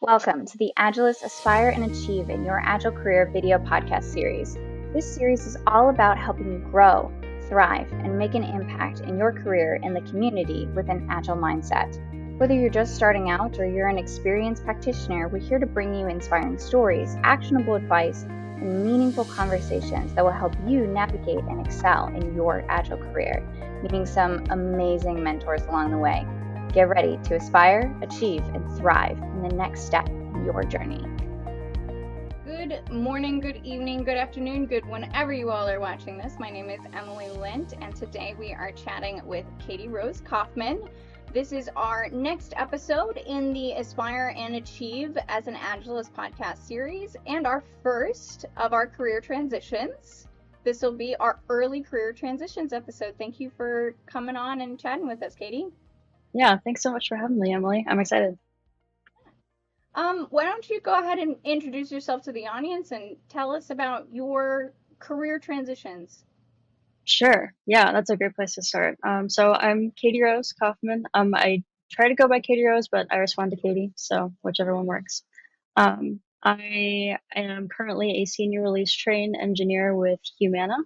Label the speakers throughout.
Speaker 1: Welcome to the Agilist Aspire and Achieve in Your Agile Career video podcast series. This series is all about helping you grow, thrive, and make an impact in your career and the community with an Agile mindset. Whether you're just starting out or you're an experienced practitioner, we're here to bring you inspiring stories, actionable advice, and meaningful conversations that will help you navigate and excel in your Agile career, meeting some amazing mentors along the way. Get ready to aspire, achieve, and thrive in the next step in your journey. Good morning, good evening, good afternoon, good whenever you all are watching this. My name is Emily Lint, and today we are chatting with Katie Rose Kaufman. This is our next episode in the Aspire and Achieve as an Agilist podcast series, and our first of our career transitions. This will be our early career transitions episode. Thank you for coming on and chatting with us, Katie.
Speaker 2: Yeah, thanks so much for having me, Emily. I'm excited.
Speaker 1: Why don't you go ahead and introduce yourself to the audience and tell us about your career transitions?
Speaker 2: Sure. Yeah, that's a great place to start. So I'm Katie Rose Kaufman. I try to go by Katie Rose, but I respond to Katie, so whichever one works. I am currently a senior release train engineer with Humana.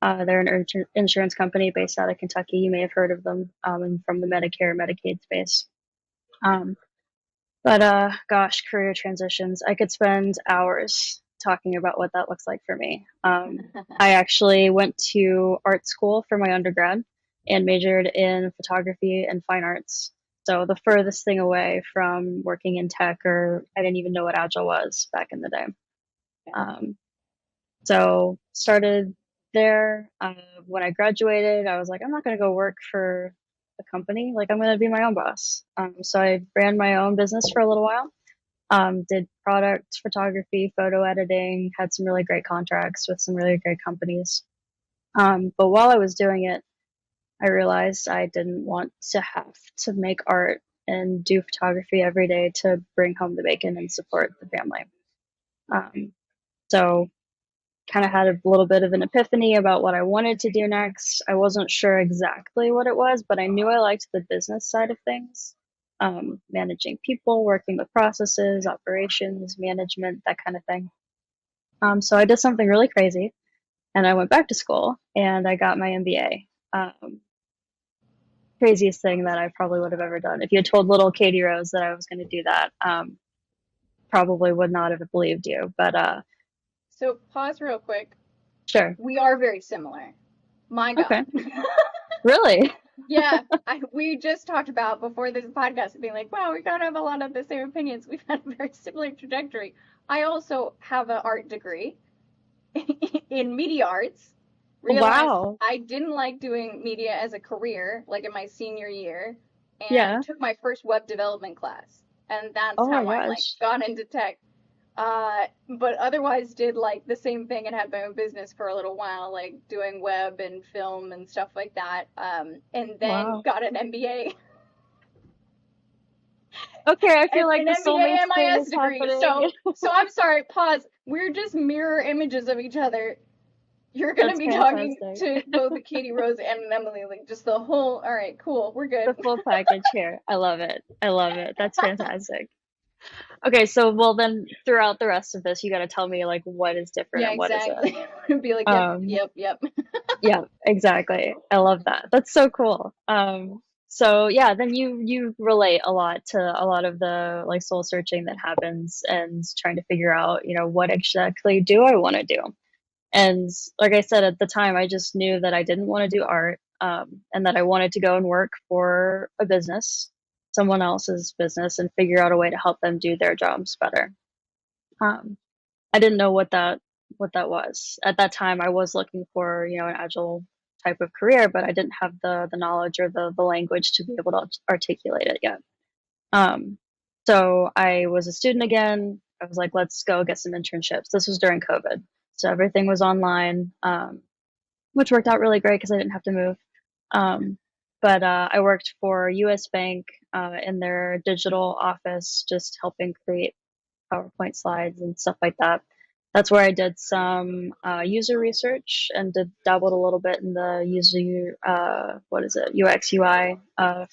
Speaker 2: They're an insurance company based out of Kentucky. You may have heard of them, and from the Medicare, Medicaid space. Gosh, career transitions. I could spend hours talking about what that looks like for me. I actually went to art school for my undergrad and majored in photography and fine arts. So the furthest thing away from working in tech, or I didn't even know what Agile was back in the day. So started there. When I graduated, I was like, I'm not going to go work for a company. Like, I'm going to be my own boss. So I ran my own business for a little while. Did product photography, photo editing, had some really great contracts with some really great companies. But while I was doing it, I realized I didn't want to have to make art and do photography every day to bring home the bacon and support the family. So kind of had a little bit of an epiphany about what I wanted to do next. I wasn't sure exactly what it was, but I knew I liked the business side of things, managing people, working with processes, operations, management, that kind of thing. So I did something really crazy, and I went back to school and I got my MBA. Craziest thing that I probably would have ever done. If you had told little Katie Rose that I was going to do that, probably would not have believed you.
Speaker 1: So pause real quick.
Speaker 2: Sure.
Speaker 1: We are very similar. My God.
Speaker 2: Okay. Really?
Speaker 1: Yeah, we just talked about before this podcast being like, wow, we kind of have a lot of the same opinions. We've had a very similar trajectory. I also have an art degree in media arts. Realized
Speaker 2: Wow.
Speaker 1: I didn't like doing media as a career, like in my senior year, and
Speaker 2: Yeah.
Speaker 1: took my first web development class. And that's
Speaker 2: Oh my
Speaker 1: how I
Speaker 2: gosh.
Speaker 1: got into tech. But otherwise did like the same thing and had my own business for a little while, like doing web and film and stuff like that. And then
Speaker 2: Wow.
Speaker 1: got an MBA.
Speaker 2: Okay, I feel
Speaker 1: and
Speaker 2: like
Speaker 1: an
Speaker 2: the
Speaker 1: MBA
Speaker 2: soulmates thing
Speaker 1: MIS
Speaker 2: is
Speaker 1: degree.
Speaker 2: happening.
Speaker 1: So I'm sorry, pause. We're just mirror images of each other. You're gonna
Speaker 2: That's
Speaker 1: be talking
Speaker 2: fantastic.
Speaker 1: to both Katie Rose and Emily, like just the whole. All right, cool, we're good.
Speaker 2: The full package here. I love it. I love it. That's fantastic. Okay, so well then throughout the rest of this, you got to tell me like what is different
Speaker 1: Yeah,
Speaker 2: and what isn't.
Speaker 1: exactly. Be like, yep,
Speaker 2: Um,
Speaker 1: yep, yep.
Speaker 2: yeah, exactly. I love that. That's so cool. So yeah, then you relate a lot to a lot of the like soul searching that happens and trying to figure out, what exactly do I want to do? And like I said at the time, I just knew that I didn't want to do art, and that I wanted to go and work for a business, someone else's business, and figure out a way to help them do their jobs better. Um, I didn't know what that was at that time. I was looking for an agile type of career, but I didn't have the knowledge or the language to be able to articulate it yet. Um, so I was a student again. I was like, let's go get some internships. This was during COVID. So everything was online, which worked out really great because I didn't have to move. I worked for US Bank in their digital office, just helping create PowerPoint slides and stuff like that. That's where I did some user research and dabbled a little bit in the user, UX UI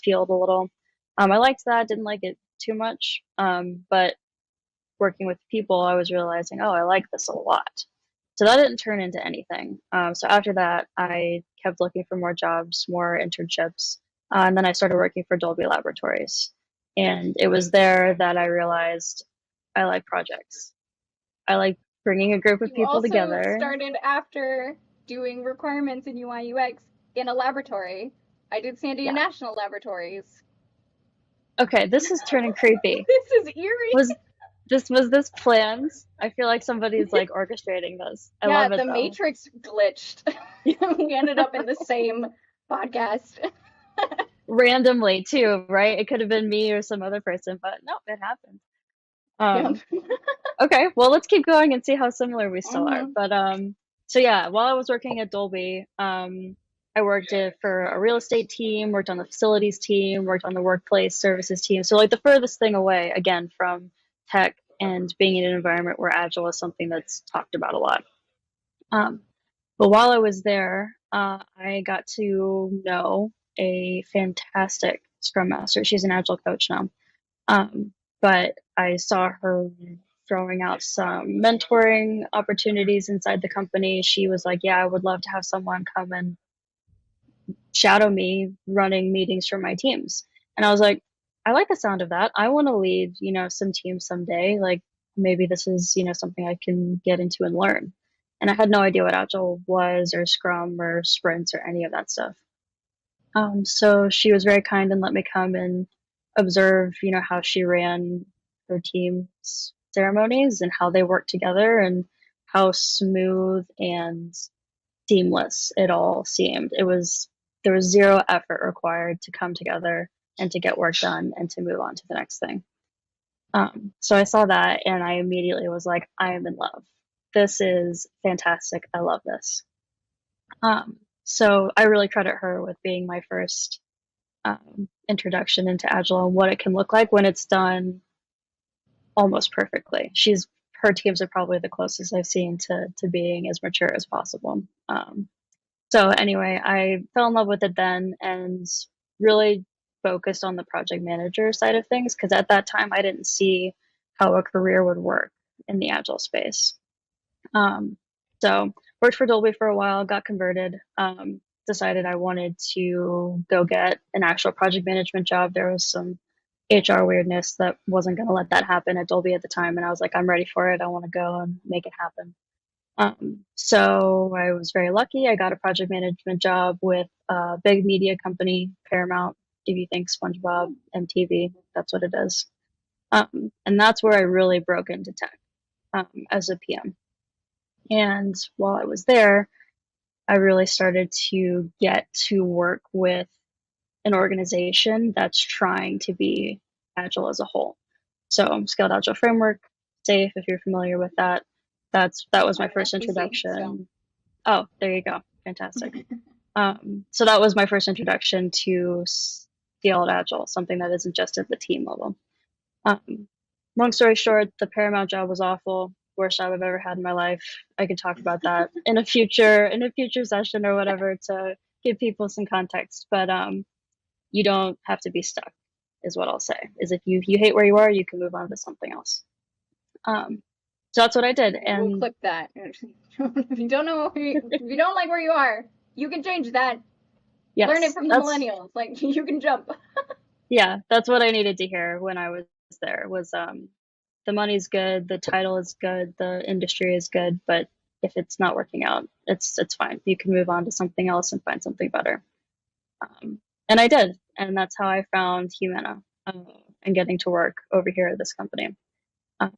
Speaker 2: field a little. I liked that, didn't like it too much, but working with people, I was realizing, oh, I like this a lot. So that didn't turn into anything. So after that, I kept looking for more jobs, more internships, and then I started working for Dolby Laboratories. And it was there that I realized I like projects. I like bringing a group of
Speaker 3: You
Speaker 2: people
Speaker 3: also
Speaker 2: together.
Speaker 3: started after doing requirements in UI UX in a laboratory. I did San Diego
Speaker 2: Yeah.
Speaker 3: National Laboratories.
Speaker 2: Okay, this is turning creepy.
Speaker 3: This is eerie.
Speaker 2: Was this planned? I feel like somebody's like orchestrating this. I
Speaker 3: Yeah,
Speaker 2: love it
Speaker 3: the
Speaker 2: though.
Speaker 3: Matrix glitched. We ended up in the same podcast.
Speaker 2: Randomly too, right? It could have been me or some other person, but no, it happened.
Speaker 3: Yep.
Speaker 2: Um, okay, well, let's keep going and see how similar we still are.
Speaker 3: Hmm.
Speaker 2: But so yeah, while I was working at Dolby, I worked for a real estate team, worked on the facilities team, worked on the workplace services team. So like the furthest thing away again from tech and being in an environment where Agile is something that's talked about a lot. Um, but while I was there, I got to know a fantastic Scrum Master. She's an Agile coach now. Um, but I saw her throwing out some mentoring opportunities inside the company. She was like, "Yeah, I would love to have someone come and shadow me running meetings for my teams." And I was like, "I like the sound of that. I want to lead, some teams someday. Like maybe this is, something I can get into and learn." And I had no idea what Agile was or Scrum or sprints or any of that stuff. So she was very kind and let me come and observe, how she ran her team's ceremonies and how they worked together and how smooth and seamless it all seemed. There was zero effort required to come together and to get work done and to move on to the next thing. So I saw that and I immediately was like, I am in love. This is fantastic. I love this. So I really credit her with being my first introduction into Agile and what it can look like when it's done almost perfectly. Her teams are probably the closest I've seen to being as mature as possible. So anyway, I fell in love with it then and really focused on the project manager side of things because at that time I didn't see how a career would work in the Agile space. Um, so worked for Dolby for a while, got converted, decided I wanted to go get an actual project management job. There was some HR weirdness that wasn't going to let that happen at Dolby at the time. And I was like, I'm ready for it. I want to go and make it happen. So I was very lucky. I got a project management job with a big media company, Paramount. If you think SpongeBob, MTV, that's what it is. And that's where I really broke into tech as a PM. And while I was there, I really started to get to work with an organization that's trying to be agile as a whole. So Scaled Agile Framework, SAFe, if you're familiar with that, that was my
Speaker 3: I'm an
Speaker 2: first
Speaker 3: SBC, so.
Speaker 2: introduction. Oh, there you go. Fantastic. So that was my first introduction to Scaled Agile, something that isn't just at the team level. Um, Long story short, the Paramount job was awful. Worst job I've ever had in my life. I could talk about that in a future session or whatever to give people some context. But you don't have to be stuck, is what I'll say. Is if you hate where you are, you can move on to something else. Um, so that's what I did.
Speaker 3: We'll
Speaker 2: And
Speaker 3: clip that. If you don't know, if you don't like where you are, you can change that. Learn it
Speaker 2: yes,
Speaker 3: from the millennials. Like you can jump.
Speaker 2: that's what I needed to hear when I was there. Was the money's good, the title is good, the industry is good, but if it's not working out, it's fine. You can move on to something else and find something better. And I did, and that's how I found Humana and getting to work over here at this company. Um,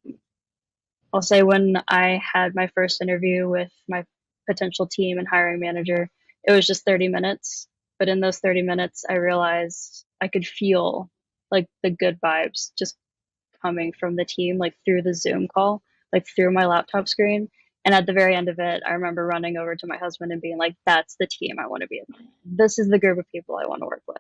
Speaker 2: I'll say when I had my first interview with my potential team and hiring manager, it was just 30 minutes. But in those 30 minutes, I realized I could feel like the good vibes just coming from the team, like through the Zoom call, like through my laptop screen. And at the very end of it, I remember running over to my husband and being like, that's the team I want to be in. This is the group of people I want to work with.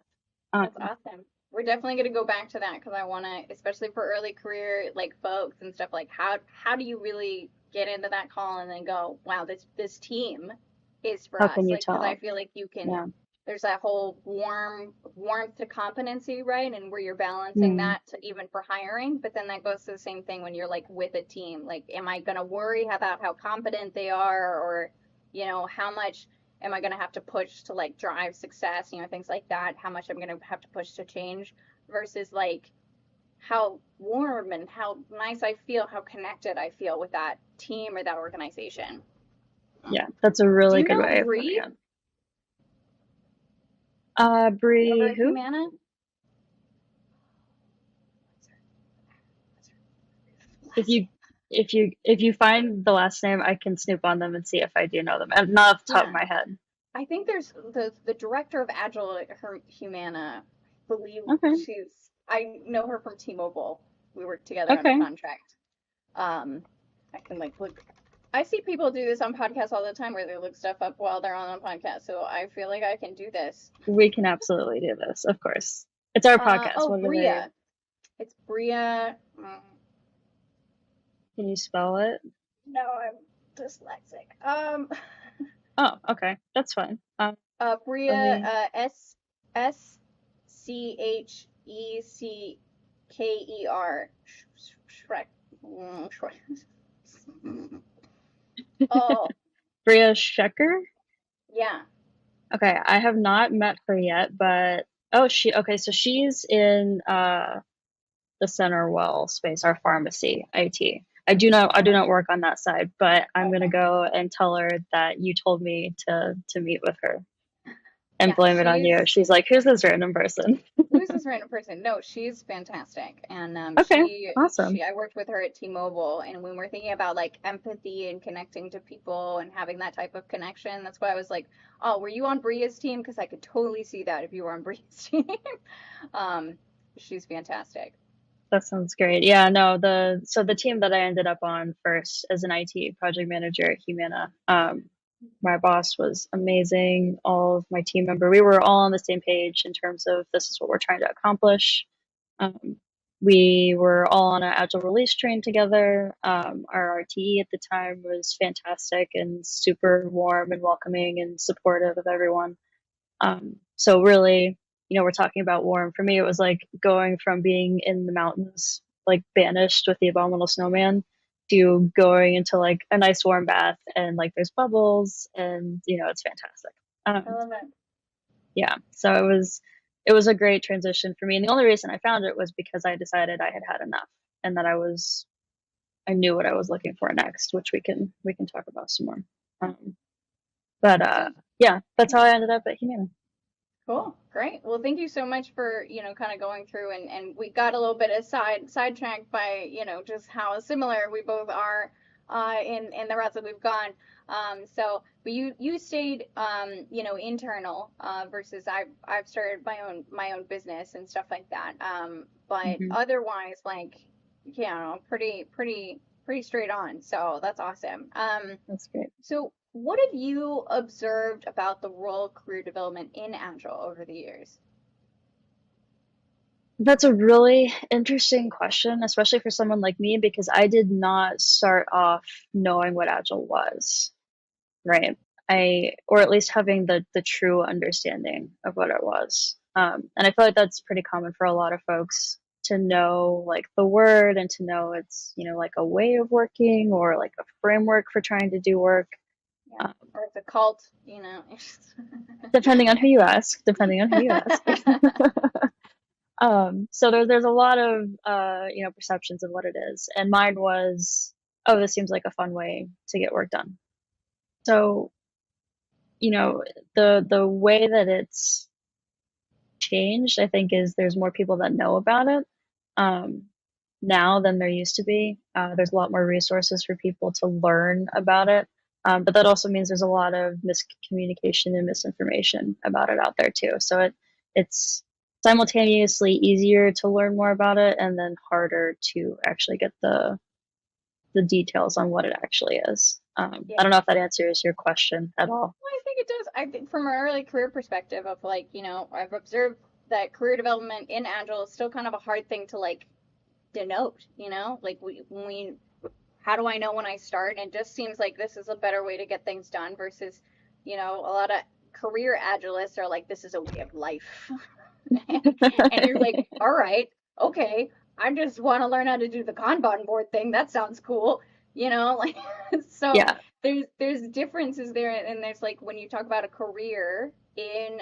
Speaker 3: That's awesome. We're definitely going to go back to that because I want to, especially for early career like folks and stuff like how do you really get into that call and then go, wow, this team is for
Speaker 2: How
Speaker 3: us.
Speaker 2: can you
Speaker 3: Like because I
Speaker 2: tell?
Speaker 3: feel like you can
Speaker 2: Yeah.
Speaker 3: there's that whole warmth to competency, right? And where you're balancing
Speaker 2: Mm.
Speaker 3: that to even for hiring. But then that goes to the same thing when you're like with a team. Like, am I gonna worry about how competent they are, or, how much am I gonna have to push to like drive success, things like that, how much I'm gonna have to push to change versus like how warm and how nice I feel, how connected I feel with that team or that organization.
Speaker 2: Yeah, that's a
Speaker 3: Do
Speaker 2: really
Speaker 3: you
Speaker 2: good
Speaker 3: know
Speaker 2: way of putting
Speaker 3: Bree
Speaker 2: it.
Speaker 3: over
Speaker 2: Bree,
Speaker 3: at
Speaker 2: who?
Speaker 3: Humana?
Speaker 2: If you if you find the last name, I can snoop on them and see if I do know them. And not off the top of
Speaker 3: Yeah,
Speaker 2: my head.
Speaker 3: I think there's the director of Agile at Humana. I believe
Speaker 2: Okay.
Speaker 3: I know her from T-Mobile. We worked together under
Speaker 2: Okay.
Speaker 3: contract. I can like look. I see people do this on podcasts all the time where they look stuff up while they're on a podcast. So I feel like I can do this.
Speaker 2: We can absolutely do this, of course. It's our podcast.
Speaker 3: Oh,
Speaker 2: What are they?
Speaker 3: Bria. It's Bria.
Speaker 2: Can you spell it?
Speaker 3: No, I'm dyslexic.
Speaker 2: Oh, okay. That's fine. Let
Speaker 3: Bria.
Speaker 2: me
Speaker 3: Schecker. Shrek. Oh,
Speaker 2: Bria Shecker?
Speaker 3: yeah.
Speaker 2: Okay, I have not met her yet, but oh, okay, so she's in the center well space, our pharmacy, IT. I do
Speaker 3: Okay.
Speaker 2: not work on that side, but I'm gonna
Speaker 3: Okay.
Speaker 2: go and tell her that you told me to meet with her and
Speaker 3: Yeah,
Speaker 2: blame it on you. She's like, who's this random person?
Speaker 3: who's this random person? No, she's fantastic. And
Speaker 2: Okay, awesome.
Speaker 3: I worked with her at T-Mobile, and when we're thinking about like empathy and connecting to people and having that type of connection, that's why I was like, oh, were you on Bria's team? Because I could totally see that if you were on Bria's team. um, she's fantastic.
Speaker 2: That sounds great. Yeah, no, the team that I ended up on first as an IT project manager at Humana, my boss was amazing. All of my team member, we were all on the same page in terms of this is what we're trying to accomplish. Um, we were all on an agile release train together. Our RTE at the time was fantastic and super warm and welcoming and supportive of everyone. So really, we're talking about warm. For me, it was like going from being in the mountains, like banished with the abominable snowman, to going into like a nice warm bath and like there's bubbles and it's fantastic.
Speaker 3: I
Speaker 2: Um,
Speaker 3: love it.
Speaker 2: yeah, so it was a great transition for me. And the only reason I found it was because I decided I had had enough and that I knew what I was looking for next, which we can talk about some more. Um, but
Speaker 3: Awesome.
Speaker 2: yeah, that's how I ended up at Humana.
Speaker 3: Cool. Great. Well, thank you so much for, kind of going through and we got a little bit of sidetracked by, just how similar we both are in the routes that we've gone. But you stayed internal versus I've started my own business and stuff like that. But
Speaker 2: Hmm.
Speaker 3: otherwise like, pretty straight on. So that's awesome.
Speaker 2: That's great.
Speaker 3: So, what have you observed about the role of career development in Agile over the years?
Speaker 2: That's a really interesting question, especially for someone like me, because I did not start off knowing what Agile was, right? Or at least having the true understanding of what it was. And I feel like that's pretty common for a lot of folks to know like the word and to know it's, like a way of working or like a framework for trying to do work.
Speaker 3: Yeah,
Speaker 2: Um,
Speaker 3: or it's a cult,
Speaker 2: depending on who you ask, depending on who you ask. So there's a lot of perceptions of what it is, and mine was, oh, this seems like a fun way to get work done. So you know the way that it's changed, I think, is there's more people that know about it um, now than there used to be. There's a lot more resources for people to learn about it, but that also means there's a lot of miscommunication and misinformation about it out there too. So it's simultaneously easier to learn more about it and then harder to actually get the details on what it actually is.
Speaker 3: Yeah.
Speaker 2: I don't know if that answers your question at all.
Speaker 3: Well, I think it does. I think from an early career perspective of like, I've observed that career development in Agile is still kind of a hard thing to like denote, like how do I know when I start? And it just seems like this is a better way to get things done versus, a lot of career agilists are like, this is a way of life. And you're like, all right, okay, I just want to learn how to do the Kanban board thing. That sounds cool, like so
Speaker 2: Yeah.
Speaker 3: there's differences there, and there's like when you talk about a career in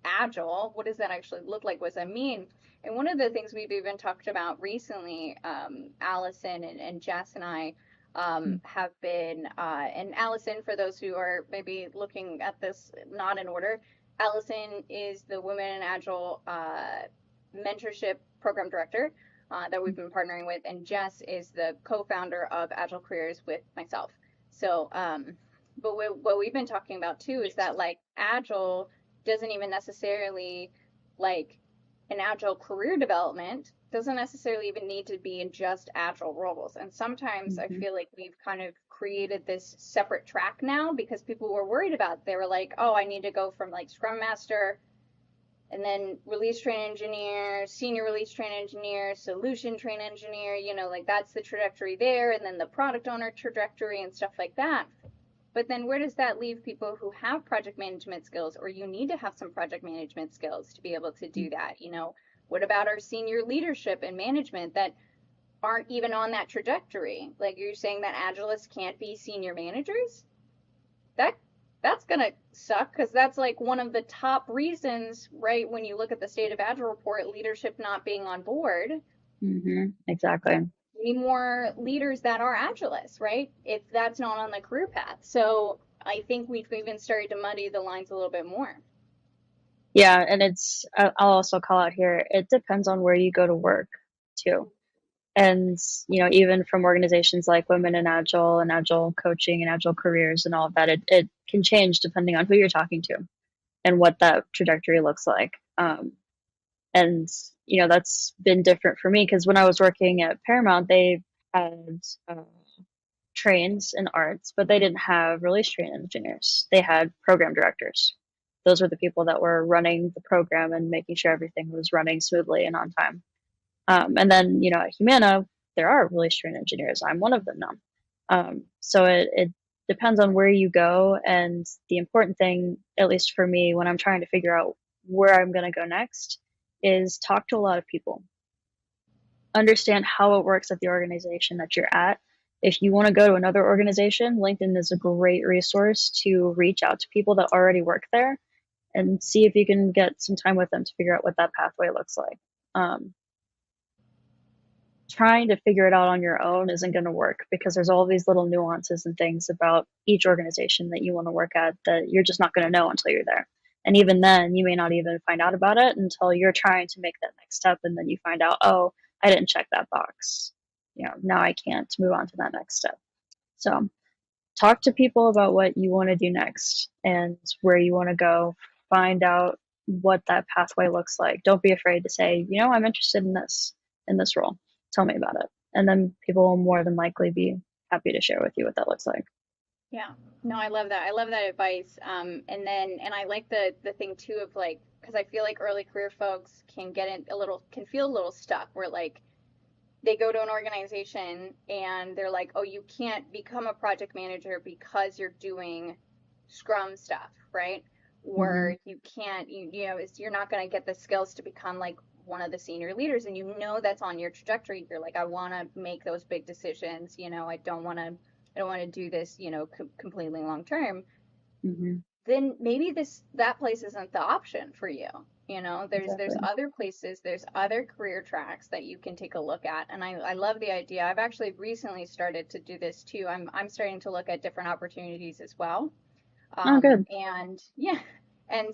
Speaker 3: agile, what does that actually look like? What does that mean? And one of the things we've even talked about recently, Allison and Jess and I have been, and Allison, for those who are maybe looking at this not in order, Allison is the Women in Agile mentorship program director that we've been partnering with, and Jess is the co-founder of Agile Careers with myself. So, but what we've been talking about too is that like Agile doesn't even necessarily like an Agile career development doesn't necessarily even need to be in just Agile roles. And sometimes I feel like we've kind of created this separate track now because people were worried about it. They were like, oh, I need to go from like Scrum Master and then release train engineer, senior release train engineer, solution train engineer, like that's the trajectory there, and then the product owner trajectory and stuff like that. But then where does that leave people who have project management skills, or you need to have some project management skills to be able to do that? What about our senior leadership and management that aren't even on that trajectory? Like you're saying that Agilists can't be senior managers? That's gonna suck because that's like one of the top reasons, right? When you look at the State of Agile report, leadership not being on board.
Speaker 2: Exactly.
Speaker 3: We need more leaders that are Agilists, right? If that's not on the career path. So I think we've even started to muddy the lines a little bit more.
Speaker 2: Yeah, and I'll also call out here, it depends on where you go to work too. And, even from organizations like Women in Agile and Agile Coaching and Agile Careers and all of that, it can change depending on who you're talking to and what that trajectory looks like. And, that's been different for me because when I was working at Paramount, they had trains in arts, but they didn't have release train engineers. They had program directors. Those were the people that were running the program and making sure everything was running smoothly and on time. And then, at Humana, there are release train engineers. I'm one of them now. So it depends on where you go. And the important thing, at least for me, when I'm trying to figure out where I'm going to go next, is talk to a lot of people. Understand how it works at the organization that you're at. If you want to go to another organization, LinkedIn is a great resource to reach out to people that already work there and see if you can get some time with them to figure out what that pathway looks like. Trying to figure it out on your own isn't going to work because there's all these little nuances and things about each organization that you want to work at that you're just not going to know until you're there. And even then, you may not even find out about it until you're trying to make that next step. And then you find out, oh, I didn't check that box. Now I can't move on to that next step. So talk to people about what you want to do next and where you want to go. Find out what that pathway looks like. Don't be afraid to say, I'm interested in this role. Tell me about it. And then people will more than likely be happy to share with you what that looks like.
Speaker 3: Yeah, no, I love that. I love that advice. And I like the thing too of like, because I feel like early career folks can can feel a little stuck where like they go to an organization and they're like, oh, you can't become a project manager because you're doing Scrum stuff, right? Or you can't, you're not going to get the skills to become like one of the senior leaders, and that's on your trajectory. You're like, I want to make those big decisions. I don't want to do this, completely long term. Then maybe that place isn't the option for you. There's other places, there's other career tracks that you can take a look at, and I love the idea. I've actually recently started to do this too. I'm starting to look at different opportunities as well.
Speaker 2: Good.
Speaker 3: And yeah, and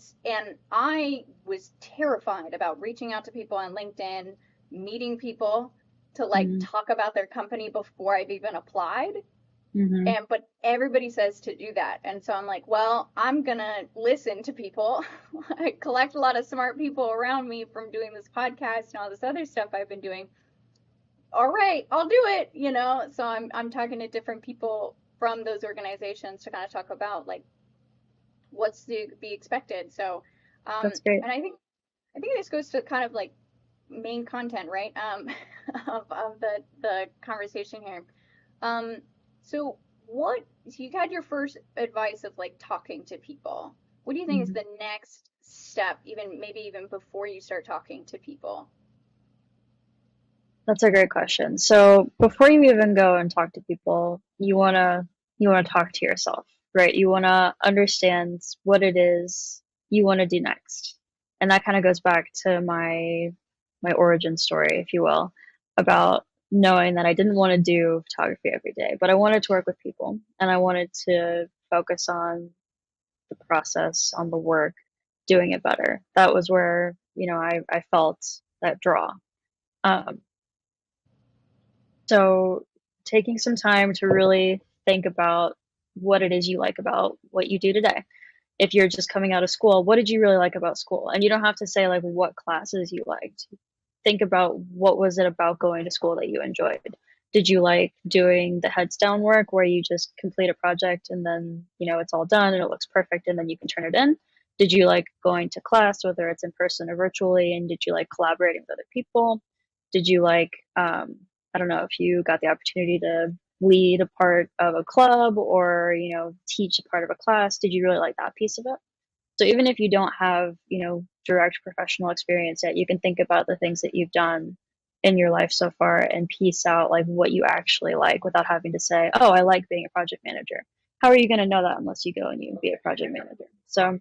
Speaker 3: I was terrified about reaching out to people on LinkedIn, meeting people to like talk about their company before I've even applied. But everybody says to do that. And so I'm like, well, I'm going to listen to people. I collect a lot of smart people around me from doing this podcast and all this other stuff I've been doing. All right, I'll do it, So I'm talking to different people from those organizations to kind of talk about like what's to be expected. So
Speaker 2: That's great.
Speaker 3: and I think this goes to kind of like main content, right? Of the conversation here. So you had your first advice of like talking to people. What do you think is
Speaker 2: Mhm.
Speaker 3: the next step, even maybe even before you start talking to people?
Speaker 2: That's a great question. So before you even go and talk to people, you wanna talk to yourself, right? You wanna understand what it is you want to do next. And that kind of goes back to my origin story, if you will, about knowing that I didn't want to do photography every day, but I wanted to work with people and I wanted to focus on the process, on the work, doing it better. That was where, I felt that draw. Um, so taking some time to really think about what it is you like about what you do today. If you're just coming out of school, what did you really like about school? And you don't have to say like what classes you liked. Think about what was it about going to school that you enjoyed. Did you like doing the heads down work where you just complete a project and then, it's all done and it looks perfect and then you can turn it in? Did you like going to class, whether it's in person or virtually? And did you like collaborating with other people? Did you like, I don't know if you got the opportunity to lead a part of a club or, teach a part of a class? Did you really like that piece of it? So even if you don't have, direct professional experience yet, you can think about the things that you've done in your life so far and piece out like what you actually like without having to say, "Oh, I like being a project manager." How are you going to know that unless you go and you be a project manager? So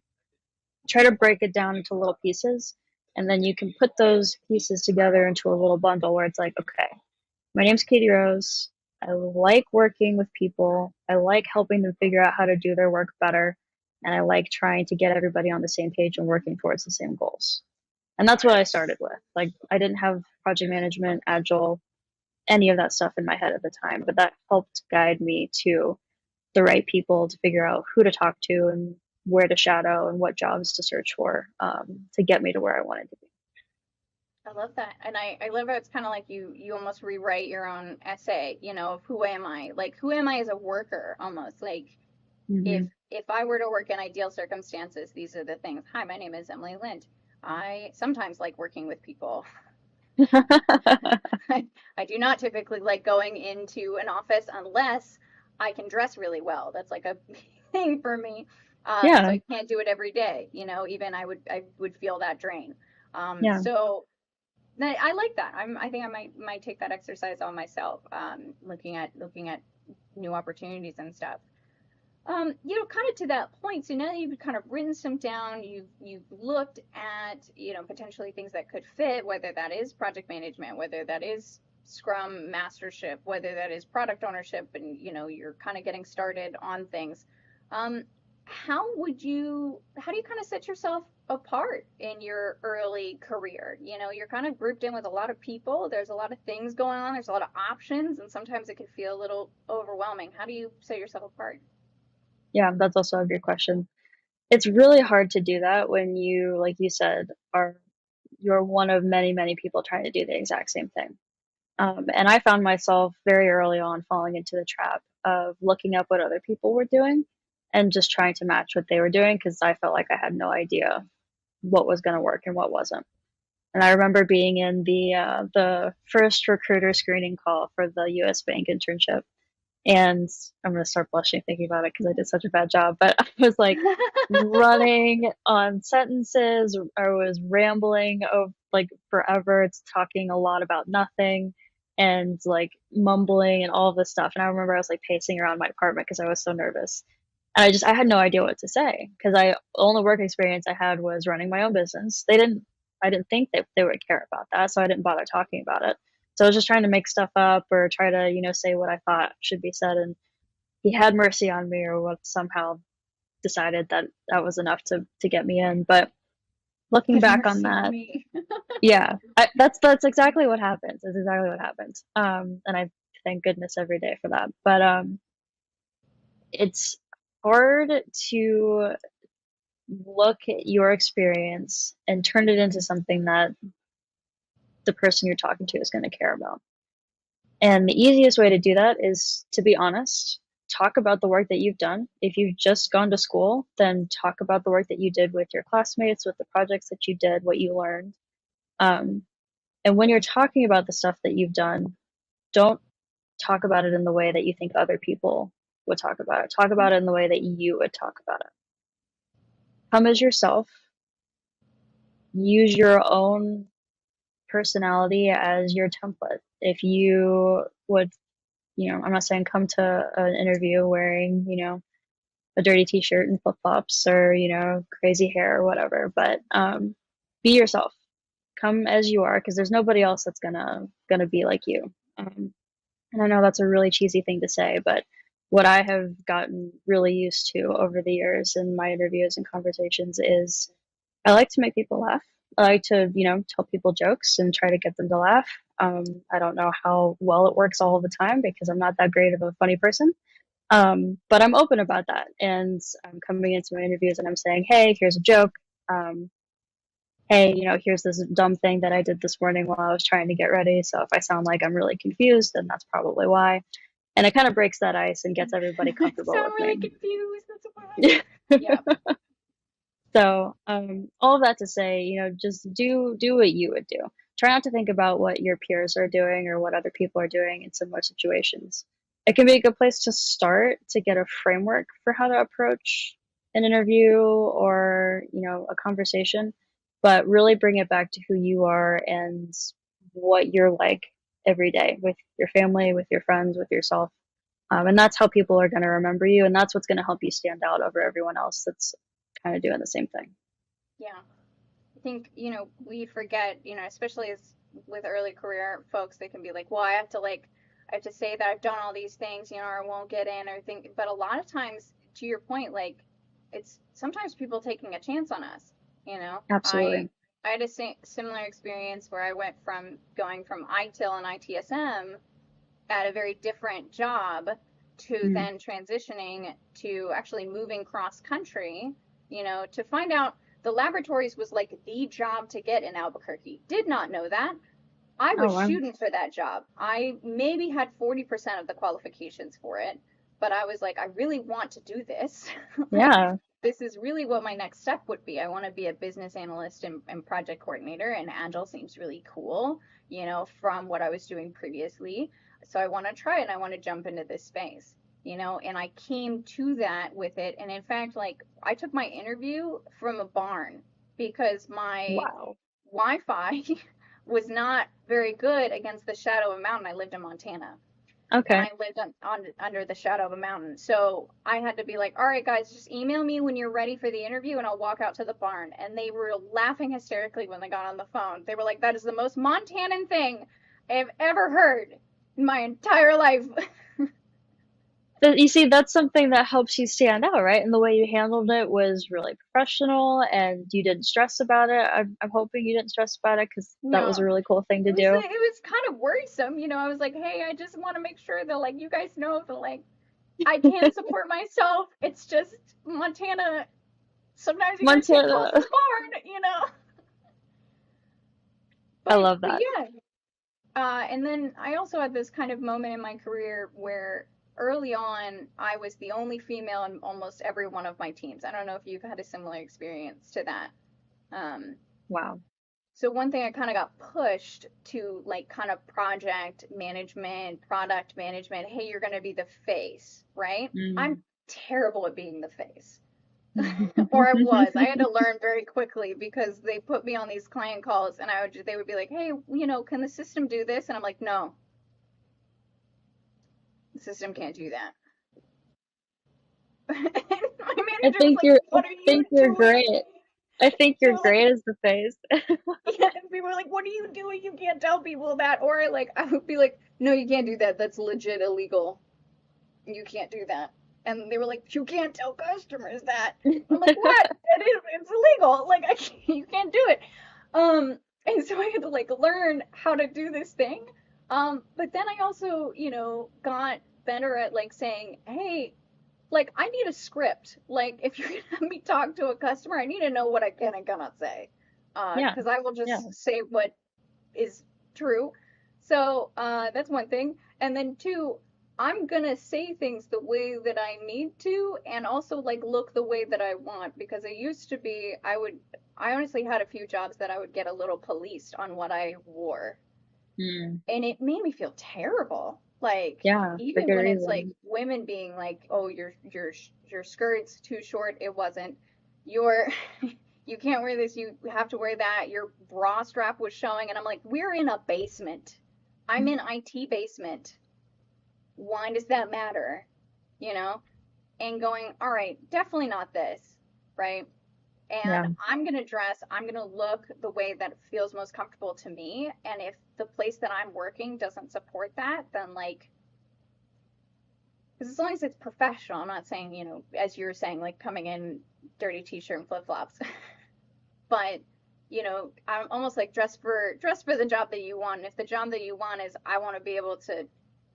Speaker 2: try to break it down into little pieces and then you can put those pieces together into a little bundle where it's like, okay, my name's Katie Rose. I like working with people. I like helping them figure out how to do their work better. And I like trying to get everybody on the same page and working towards the same goals. And that's what I started with. Like, I didn't have project management, agile, any of that stuff in my head at the time, but that helped guide me to the right people to figure out who to talk to and where to shadow and what jobs to search for to get me to where I wanted to be.
Speaker 3: I love that. And I love how it's kind of like you almost rewrite your own essay, of who am I? Like who am I as a worker almost? Like if
Speaker 2: Mm-hmm.
Speaker 3: if I were to work in ideal circumstances, these are the things. Hi, my name is Emily Lind. I sometimes like working with people. I do not typically like going into an office unless I can dress really well. That's like a thing for me. So
Speaker 2: Yeah,
Speaker 3: I can't do it every day. Even I would feel that drain.
Speaker 2: yeah.
Speaker 3: So I like that. I think I might take that exercise on myself. Looking at new opportunities and stuff. Kind of to that point, so now that you've kind of written some down, you've looked at, potentially things that could fit, whether that is project management, whether that is Scrum mastership, whether that is product ownership, and you're kind of getting started on things. Um, how do you kind of set yourself apart in your early career? You're kind of grouped in with a lot of people. There's a lot of things going on. There's a lot of options, and sometimes it can feel a little overwhelming. How do you set yourself apart?
Speaker 2: Yeah, that's also a good question. It's really hard to do that when you, like you said, you're one of many, many people trying to do the exact same thing. And I found myself very early on falling into the trap of looking up what other people were doing and just trying to match what they were doing because I felt like I had no idea what was going to work and what wasn't. And I remember being in the first recruiter screening call for the U.S. Bank internship, and I'm gonna start blushing thinking about it because I did such a bad job. But I was like running on sentences. I was rambling of like forever. It's talking a lot about nothing and like mumbling and all of this stuff. And I remember I was like pacing around my apartment because I was so nervous. And I had no idea what to say because the only work experience I had was running my own business. I didn't think that they would care about that, so I didn't bother talking about it. So I was just trying to make stuff up or try to, say what I thought should be said. And he had mercy on me or what somehow decided that that was enough to get me in. But looking
Speaker 3: Had
Speaker 2: back on
Speaker 3: mercy on
Speaker 2: that,
Speaker 3: me.
Speaker 2: yeah, that's exactly what happens. That's exactly what happens. And I thank goodness every day for that. But it's hard to look at your experience and turn it into something that the person you're talking to is going to care about. And the easiest way to do that is to be honest. Talk about the work that you've done. If you've just gone to school, then talk about the work that you did with your classmates, with the projects that you did, what you learned. Um, and when you're talking about the stuff that you've done, don't talk about it in the way that you think other people would talk about it. Talk about it in the way that you would talk about it. come as yourself, use your own personality as your template. If you would, I'm not saying come to an interview wearing, a dirty t-shirt and flip-flops or, crazy hair or whatever, but be yourself. Come as you are because there's nobody else that's gonna be like you. And I know that's a really cheesy thing to say, but what I have gotten really used to over the years in my interviews and conversations is I like to make people laugh. I like to, tell people jokes and try to get them to laugh. I don't know how well it works all the time because I'm not that great of a funny person. But I'm open about that. And I'm coming into my interviews and I'm saying, hey, here's a joke. Um, hey, here's this dumb thing that I did this morning while I was trying to get ready. So if I sound like I'm really confused, then that's probably why. And it kind of breaks that ice and gets everybody
Speaker 3: I
Speaker 2: comfortable
Speaker 3: sound
Speaker 2: with
Speaker 3: really
Speaker 2: me.
Speaker 3: confused. That's why. Yeah.
Speaker 2: So, all of that to say, just do what you would do. Try not to think about what your peers are doing or what other people are doing in similar situations. It can be a good place to start to get a framework for how to approach an interview or, a conversation, but really bring it back to who you are and what you're like every day with your family, with your friends, with yourself. And that's how people are going to remember you, and that's what's going to help you stand out over everyone else that's kind of doing the same thing.
Speaker 3: Yeah. I think, we forget, especially as with early career folks, they can be like, well, I have to say that I've done all these things, or I won't get in or think, but a lot of times, to your point, like, it's sometimes people taking a chance on us, you know? I,
Speaker 2: Absolutely.
Speaker 3: I had a similar experience where I went from going from ITIL and ITSM at a very different job to
Speaker 2: Mm.
Speaker 3: then transitioning to actually moving cross country, to find out the laboratories was like the job to get in Albuquerque. Did not know that. I
Speaker 2: Oh,
Speaker 3: was
Speaker 2: wow.
Speaker 3: shooting for that job. I maybe had 40% of the qualifications for it, but I was like, I really want to do this. Like,
Speaker 2: Yeah.
Speaker 3: this is really what my next step would be. I want to be a business analyst and project coordinator, and Agile seems really cool, from what I was doing previously. So I want to try it and I want to jump into this space, and I came to that with it. And in fact, like, I took my interview from a barn because my
Speaker 2: Wow.
Speaker 3: Wi-Fi was not very good against the shadow of a mountain. I lived in Montana, and
Speaker 2: Okay.
Speaker 3: I lived under the shadow of a mountain. So I had to be like, all right, guys, just email me when you're ready for the interview, and I'll walk out to the barn. And they were laughing hysterically when they got on the phone. They were like, that is the most Montanan thing I've ever heard in my entire life.
Speaker 2: But you see, that's something that helps you stand out, right? And the way you handled it was really professional and you didn't stress about it. I'm hoping you didn't stress about it because that was a
Speaker 3: No,
Speaker 2: really cool thing
Speaker 3: it
Speaker 2: to
Speaker 3: was
Speaker 2: do.
Speaker 3: it was kind of worrisome. I was like, hey, I just want to make sure that, like, you guys know that, like, I can support myself. It's just Montana. Sometimes you gotta take calls
Speaker 2: Montana.
Speaker 3: in the barn.
Speaker 2: I
Speaker 3: But
Speaker 2: love
Speaker 3: but
Speaker 2: that.
Speaker 3: yeah. And then I also had this kind of moment in my career where early on I was the only female in almost every one of my teams. I don't know if you've had a similar experience to that. Um,
Speaker 2: Wow.
Speaker 3: so one thing I kind of got pushed to, like, kind of project management, product management. Hey, you're gonna be the face, right? I'm
Speaker 2: Mm.
Speaker 3: terrible at being the face. Or I was. I had to learn very quickly because they put me on these client calls and they would be like, "Hey, can the system do this?" And I'm like, "No, the system can't do that." And my
Speaker 2: I
Speaker 3: manager was
Speaker 2: think
Speaker 3: like,
Speaker 2: you're I
Speaker 3: "What are you
Speaker 2: think you're
Speaker 3: doing?"
Speaker 2: great. I think
Speaker 3: They
Speaker 2: you're
Speaker 3: were like,
Speaker 2: great as the face.
Speaker 3: yeah, and people were like, "What are you doing? You can't tell people that." Or, like, I would be like, "No, you can't do that. That's legit illegal. You can't do that." And they were like, "You can't tell customers that." I'm like, "What? It's illegal. Like, you can't do it." And so I had to, like, learn how to do this thing. But then I also, got better at, like, saying, "Hey, like, I need a script. Like, if you're gonna have me talk to a customer, I need to know what I can and cannot say.
Speaker 2: Yeah.
Speaker 3: Because I will
Speaker 2: Yeah.
Speaker 3: just say what is true." So that's one thing. And then two, I'm gonna say things the way that I need to, and also, like, look the way that I want. Because it used to be, I honestly had a few jobs that I would get a little policed on what I wore,
Speaker 2: Mm.
Speaker 3: and it made me feel terrible. Like,
Speaker 2: Yeah, for
Speaker 3: even
Speaker 2: good
Speaker 3: when it's like
Speaker 2: reason.
Speaker 3: women being like, "Oh, your skirt's too short," it wasn't. Your you can't wear this, you have to wear that, your bra strap was showing, and I'm like, we're in a basement. I'm in IT basement. Why does that matter? You know? And going, all right, definitely not this, right? And
Speaker 2: Yeah.
Speaker 3: I'm going to dress, I'm going to look the way that feels most comfortable to me. And if the place that I'm working doesn't support that, then like, because as long as it's professional, I'm not saying, as you were saying, like coming in dirty t-shirt and flip-flops, but I'm almost like dress for the job that you want. And if the job that you want is I want to be able to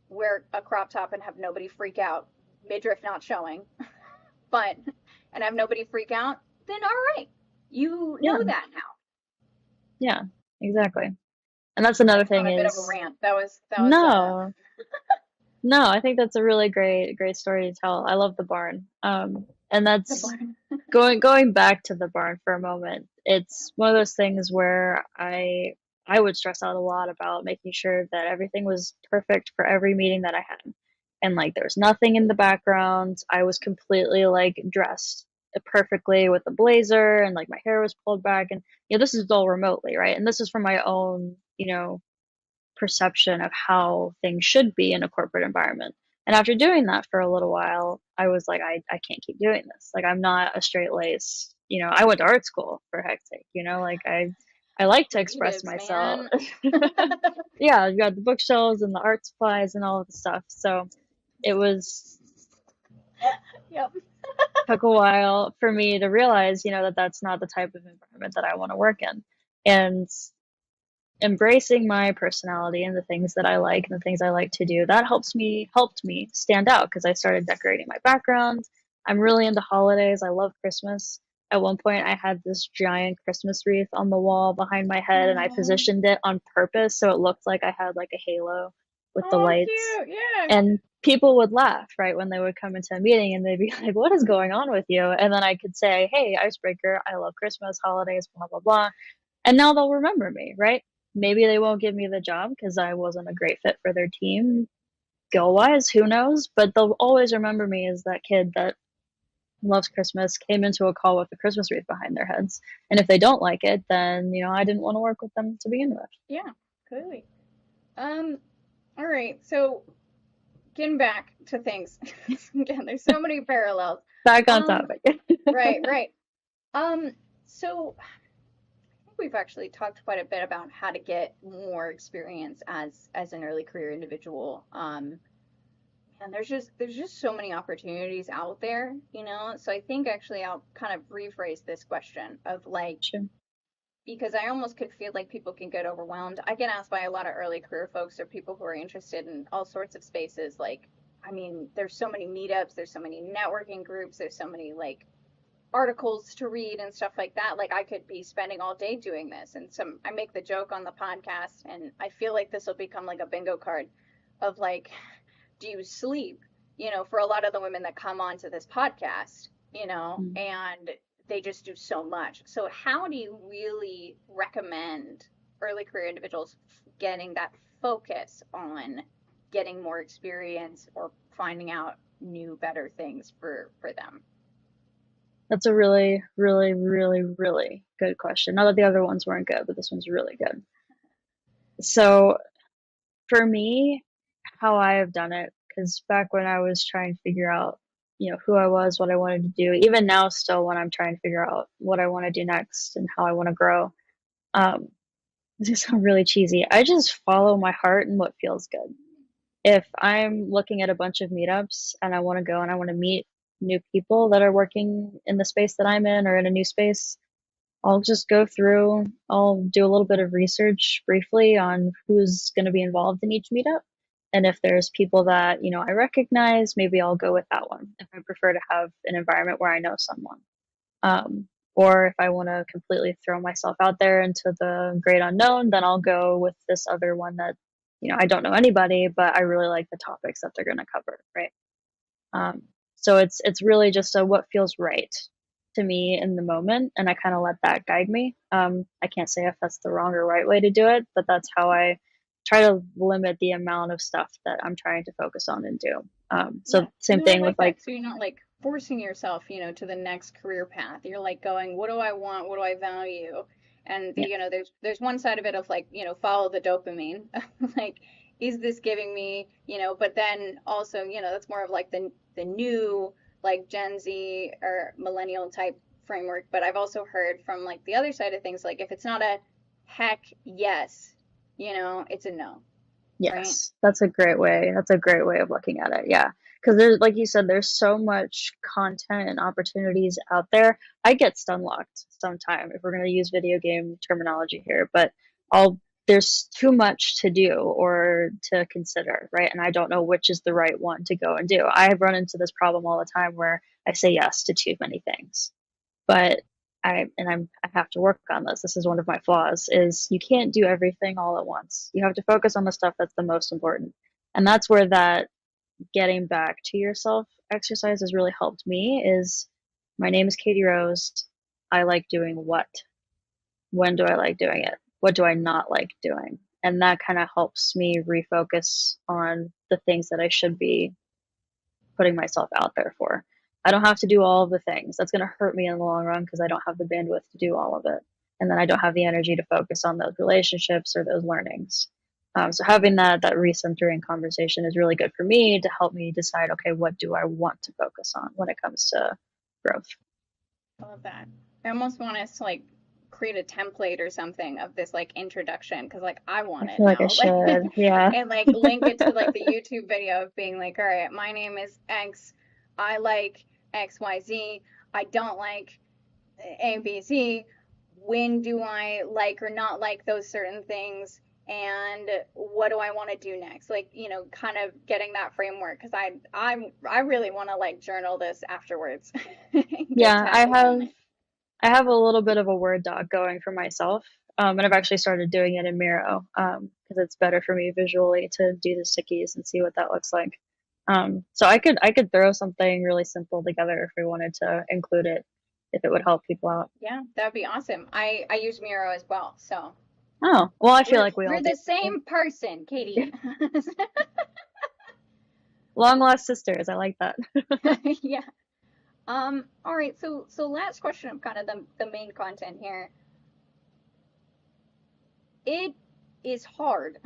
Speaker 3: wear a crop top and have nobody freak out, midriff not showing, but and have nobody freak out, then all right, you know
Speaker 2: Yeah.
Speaker 3: that now.
Speaker 2: Yeah, exactly. And that's another
Speaker 3: That's
Speaker 2: thing
Speaker 3: not a bit of a
Speaker 2: is
Speaker 3: rant. That was
Speaker 2: no, no, I think that's a really great story to tell. I love the barn. And
Speaker 3: the
Speaker 2: that's
Speaker 3: barn.
Speaker 2: going back to the barn for a moment. It's one of those things where I would stress out a lot about making sure that everything was perfect for every meeting that I had. And like there was nothing in the background. I was completely like dressed perfectly with a blazer and like my hair was pulled back and this is all remotely, right? And this is from my own, perception of how things should be in a corporate environment. And after doing that for a little while, I was like, I can't keep doing this. Like, I'm not a straight lace, I went to art school for heck's sake, like I like to express
Speaker 3: Creatives,
Speaker 2: myself.
Speaker 3: man.
Speaker 2: Yeah, I've got the bookshelves and the art supplies and all of the stuff. So it was
Speaker 3: Yep.
Speaker 2: took a while for me to realize, that that's not the type of environment that I want to work in. And embracing my personality and the things that I like and the things I like to do, that helped me stand out because I started decorating my background. I'm really into holidays. I love Christmas. At one point I had this giant Christmas wreath on the wall behind my head and I
Speaker 3: Oh,
Speaker 2: positioned it on purpose so it looked like I had like a halo with the
Speaker 3: oh,
Speaker 2: lights.
Speaker 3: cute. Yeah.
Speaker 2: And people would laugh, right, when they would come into a meeting and they'd be like, "What is going on with you?" And then I could say, "Hey, icebreaker, I love Christmas, holidays, blah, blah, blah." And now they'll remember me, right? Maybe they won't give me the job because I wasn't a great fit for their team, skill wise, who knows? But they'll always remember me as that kid that loves Christmas, came into a call with a Christmas wreath behind their heads. And if they don't like it, then, I didn't want to work with them to begin with.
Speaker 3: Yeah, clearly. Um, all right. So getting back to things. Again, there's so many parallels.
Speaker 2: Back on
Speaker 3: Um,
Speaker 2: topic.
Speaker 3: right, right. So I think we've actually talked quite a bit about how to get more experience as an early career individual. And there's just so many opportunities out there, So I think actually I'll kind of rephrase this question of like,
Speaker 2: Sure.
Speaker 3: because I almost could feel like people can get overwhelmed. I get asked by a lot of early career folks or people who are interested in all sorts of spaces. Like, I mean, there's so many meetups, there's so many networking groups, there's so many like articles to read and stuff like that. Like, I could be spending all day doing this. And I make the joke on the podcast, and I feel like this will become like a bingo card of like, do you sleep? For a lot of the women that come onto this podcast,
Speaker 2: Mm.
Speaker 3: and they just do so much. So, how do you really recommend early career individuals getting that focus on getting more experience or finding out new, better things for them?
Speaker 2: That's a really, really, really, really good question. Not that the other ones weren't good, but this one's really good. So for me, how I have done it, because back when I was trying to figure out, who I was, what I wanted to do, even now, still when I'm trying to figure out what I want to do next and how I want to grow, um, this is sound really cheesy. I just follow my heart and what feels good. If I'm looking at a bunch of meetups and I want to go and I want to meet new people that are working in the space that I'm in or in a new space, I'll just go through, I'll do a little bit of research briefly on who's going to be involved in each meetup. And if there's people that, I recognize, maybe I'll go with that one if I prefer to have an environment where I know someone. Or if I want to completely throw myself out there into the great unknown, then I'll go with this other one that, I don't know anybody, but I really like the topics that they're going to cover, right? Um, so it's really just a what feels right to me in the moment, and I kind of let that guide me. I can't say if that's the wrong or right way to do it, but that's how I try to limit the amount of stuff that I'm trying to focus on and do.
Speaker 3: Yeah.
Speaker 2: So same
Speaker 3: No, I
Speaker 2: thing with
Speaker 3: like
Speaker 2: like
Speaker 3: that. So you're not like forcing yourself, to the next career path. You're like going, what do I want? What do I value? And
Speaker 2: Yeah.
Speaker 3: there's one side of it of like, follow the dopamine. Like, is this giving me, but then also, that's more of like the new like Gen Z or millennial type framework. But I've also heard from like the other side of things, like if it's not a heck yes, it's a no, right?
Speaker 2: Yes, that's a great way. That's a great way of looking at it. Yeah. Because there's, like you said, there's so much content and opportunities out there. I get stun locked sometime if we're going to use video game terminology here, but I'll, there's too much to do or to consider, right? And I don't know which is the right one to go and do. I have run into this problem all the time where I say yes to too many things. But I have to work on this. This is one of my flaws is you can't do everything all at once. You have to focus on the stuff that's the most important. And that's where that getting back to yourself exercise has really helped me is my name is Katie Rose. I like doing what? When do I like doing it? What do I not like doing? And that kind of helps me refocus on the things that I should be putting myself out there for. I don't have to do all of the things. That's going to hurt me in the long run because I don't have the bandwidth to do all of it. And then I don't have the energy to focus on those relationships or those learnings. So having that recentering conversation is really good for me to help me decide, okay, what do I want to focus on when it comes to growth?
Speaker 3: I love that. I almost want us to like create a template or something of this like introduction because like I
Speaker 2: I
Speaker 3: want it
Speaker 2: feel like I
Speaker 3: now. Like
Speaker 2: should. Yeah.
Speaker 3: and like link it to like the YouTube video of being like, all right, my name is X. I like XYZ. I don't like ABC. When do I like or not like those certain things? And what do I want to do next? Like, kind of getting that framework because I really want to like journal this afterwards. Get
Speaker 2: Yeah,
Speaker 3: tattooed on it.
Speaker 2: I have a little bit of a Word doc going for myself, and I've actually started doing it in Miro because it's better for me visually to do the stickies and see what that looks like. So I could throw something really simple together if we wanted to include it, if it would help people out.
Speaker 3: Yeah, that'd be awesome. I use Miro as well, so
Speaker 2: Oh, well, I feel
Speaker 3: we're
Speaker 2: like we all
Speaker 3: we're
Speaker 2: do.
Speaker 3: the same person, Katie.
Speaker 2: Long lost sisters. I like that.
Speaker 3: Yeah. All right. So last question of kind of the main content here. It is hard,